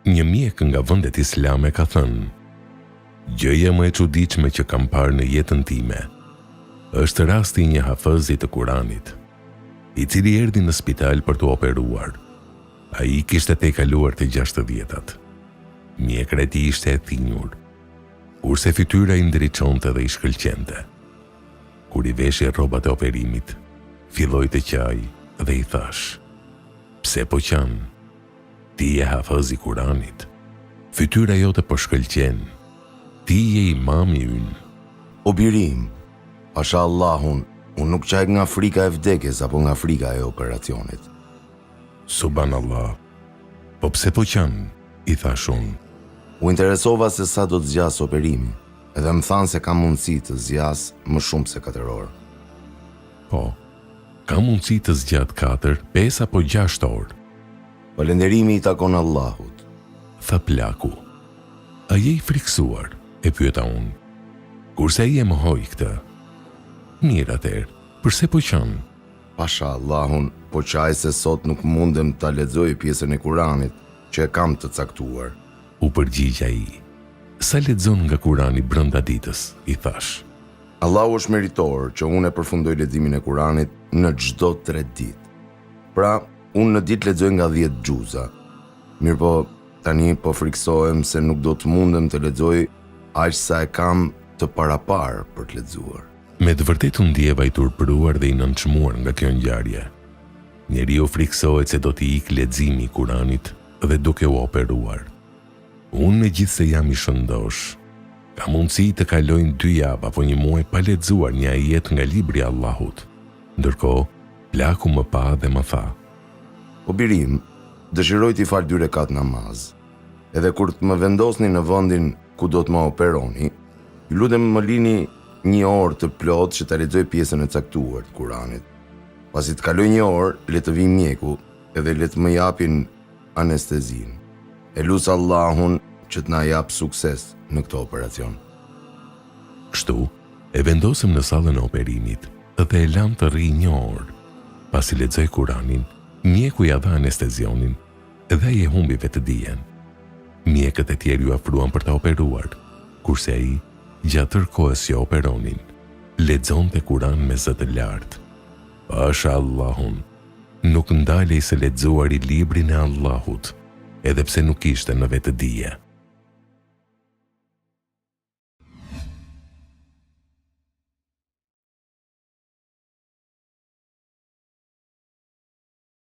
Një mjek nga vendet islame ka thënë: gjëja më e çuditshme që kam parë në jetën time është rasti i një hafëzi të Kuranit, i cili erdhi në spital për të operuar. Ai kishte tejkaluar të 60-tat. Mjekra e tij ishte e thinjur, kurse fytyra i ndriçonte dhe i shkëlqente. Kur i veshi rrobat e operimit, filloi të qaj dhe i thash: pse po qan? Ti je hafëz i Kuranit. Fytyra jote po shkëlqen. Ti je imami ynë. O birim, pasha Allahun, unë nuk qaj nga frika e vdekjes apo nga frika e operacionit. Subhanallah. Po pse po qan? I thash unë. U interesova se sa do të zgjas operimi, edhe më thanë se ka mundësi të zgjas më shumë se 4 orë. Po, ka mundësi të zgjat 4, 5 apo 6 orë. Falënderimi i takon Allahut, tha plaku. A je i friksuar? E pyeta unë. Kurse ai e mohoi këtë. Mirë atëherë, përse po qan? Pasha Allahun, po qaj se sot nuk mundem ta lexoj pjesën e Kuranit që e kam të caktuar. U përgjigj ai. Sa lexon nga Kurani brenda ditës? I thash. Allahu është meritor që unë e përfundoj leximin e Kuranit në çdo 3 ditë. Pra, unë në ditë lexoj nga 10 xhuza. Mirëpo, tani po friksohem se nuk do të mundem të lexoj aq sa e kam të parapar për të lexuar. Me të vërtetë u ndjeva i turpëruar dhe i nënçmuar nga kjo ngjarje. Njeriu friksohet se do t'i ikë leximi i Kuranit dhe duke u operuar. Unë megjithse jam i shëndosh, ka mundësi të kalojnë 2 javë apo 1 muaj pa lexuar një ajet nga libri i Allahut. Ndërkohë, plaku më pa dhe më tha: O birim, dëshiroj t'i fal 2 rekat namaz. Edhe kur të më vendosni në vendin ku do të më operoni, ju lutem më lini 1 orë të plot që ta lexoj pjesën e caktuar të Kuranit. Pasi të kaloj 1 orë, le të vi mjeku edhe le të më japin anestezin. E lusë Allahun që të na jap sukses në këtë operacion. Kështu, e vendosëm në sallën e operimit dhe e lam të rri 1 orë. Pasi lexoi Kuranin, mjeku ja dha anestezionin dhe ai e humbi vetëdijen. Mjekët e tjerë ju afruan për ta operuar, kurse ai, gjatë tërë kohës që operonin, lexonte Kuran me zë të lartë. Pasha Allahun, nuk ndalej se lexuari librin e Allahut, edhe pse nuk ishte në vetëdije.